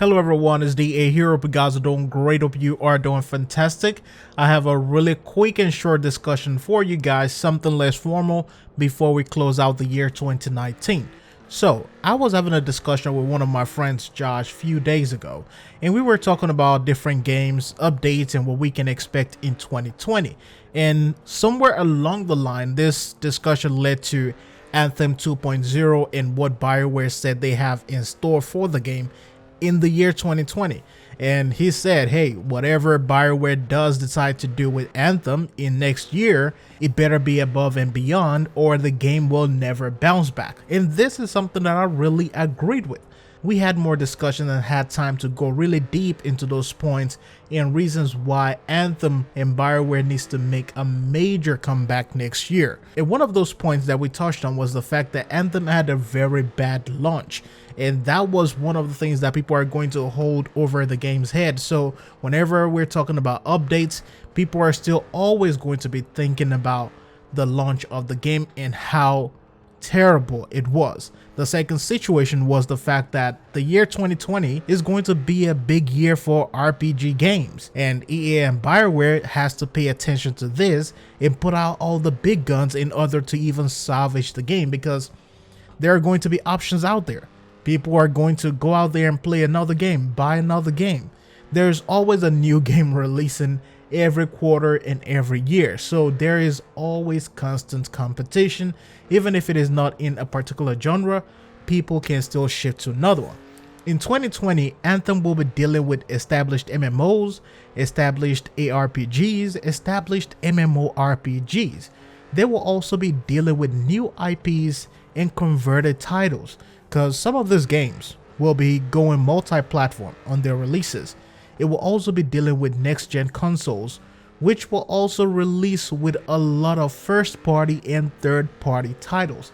Hello everyone, it's DA here. Hope you guys are doing great. Hope you are doing fantastic. I have a really quick and short discussion for you guys, something less formal before we close out the year 2019. So I was having a discussion with one of my friends, Josh, a few days ago, and we were talking about different games, updates, and what we can expect in 2020. And somewhere along the line, this discussion led to Anthem 2.0 and what BioWare said they have in store for the game in the year 2020. And he said, hey, whatever BioWare does decide to do with Anthem in next year, it better be above and beyond or the game will never bounce back. And this is something that I really agreed with. We had more discussion and had time to go really deep into those points and reasons why Anthem and BioWare needs to make a major comeback next year. And one of those points that we touched on was the fact that Anthem had a very bad launch. And that was one of the things that people are going to hold over the game's head. So whenever we're talking about updates, people are still always going to be thinking about the launch of the game and how terrible it was. The second situation was the fact that the year 2020 is going to be a big year for RPG games, and EA and BioWare has to pay attention to this and put out all the big guns in order to even salvage the game, because there are going to be options out there. People are going to go out there and play another game, buy another game. There's always a new game releasing every quarter and every year, so there is always constant competition. Even if it is not in a particular genre, people can still shift to another one. In 2020, Anthem will be dealing with established MMOs, established ARPGs, established MMORPGs. They will also be dealing with new IPs and converted titles, because some of these games will be going multi-platform on their releases. It will also be dealing with next-gen consoles, which will also release with a lot of first-party and third-party titles.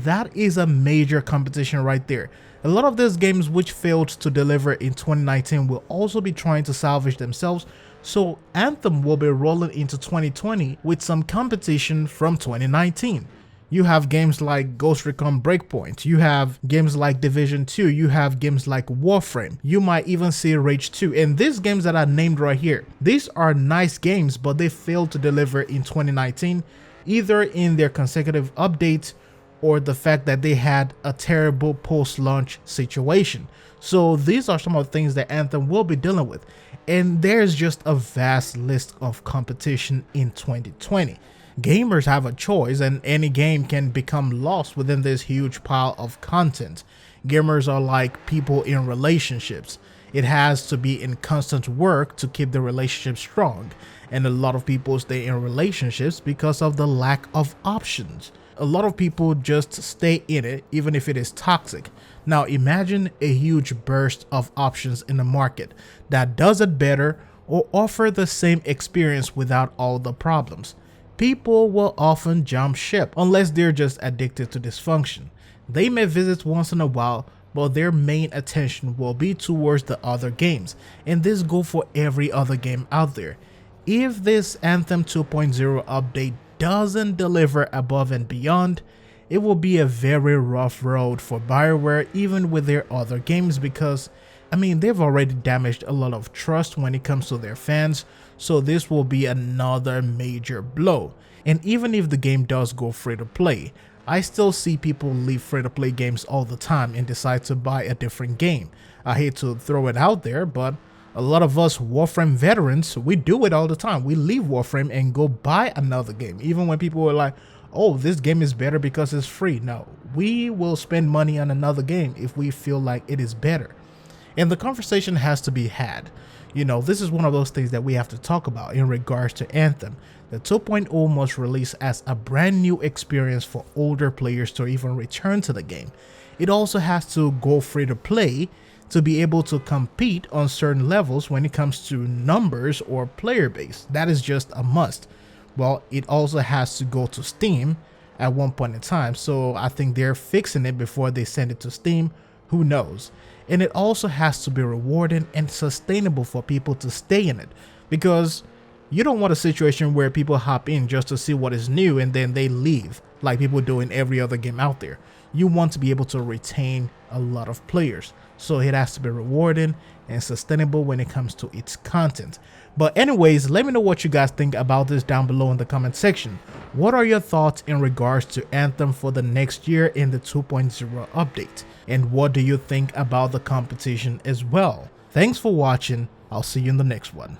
That is a major competition right there. A lot of these games which failed to deliver in 2019 will also be trying to salvage themselves, so Anthem will be rolling into 2020 with some competition from 2019. You have games like Ghost Recon Breakpoint, you have games like Division 2, you have games like Warframe, you might even see Rage 2, and these games that are named right here, these are nice games, but they failed to deliver in 2019, either in their consecutive updates or the fact that they had a terrible post-launch situation. So these are some of the things that Anthem will be dealing with, and there's just a vast list of competition in 2020. Gamers have a choice, and any game can become lost within this huge pile of content. Gamers are like people in relationships. It has to be in constant work to keep the relationship strong, and a lot of people stay in relationships because of the lack of options. A lot of people just stay in it even if it is toxic. Now imagine a huge burst of options in the market that does it better or offer the same experience without all the problems. People will often jump ship unless they're just addicted to dysfunction. They may visit once in a while, but their main attention will be towards the other games, and this goes for every other game out there. If this Anthem 2.0 update doesn't deliver above and beyond, it will be a very rough road for BioWare even with their other games, because they've already damaged a lot of trust when it comes to their fans, so this will be another major blow. And even if the game does go free to play, I still see people leave free to play games all the time and decide to buy a different game. I hate to throw it out there, but a lot of us Warframe veterans, we do it all the time. We leave Warframe and go buy another game, even when people are like, oh, this game is better because it's free. No, we will spend money on another game if we feel like it is better. And the conversation has to be had. This is one of those things that we have to talk about in regards to Anthem. The 2.0 must release as a brand new experience for older players to even return to the game. It also has to go free to play to be able to compete on certain levels when it comes to numbers or player base. That is just a must. Well, it also has to go to Steam at one point in time, so I think they're fixing it before they send it to Steam. Who knows? And it also has to be rewarding and sustainable for people to stay in it, because You don't want a situation where people hop in just to see what is new and then they leave, like people do in every other game out there. You want to be able to retain a lot of players, so it has to be rewarding and sustainable when it comes to its content. But anyways, let me know what you guys think about this down below in the comment section. What are your thoughts in regards to Anthem for the next year in the 2.0 update? And what do you think about the competition as well? Thanks for watching. I'll see you in the next one.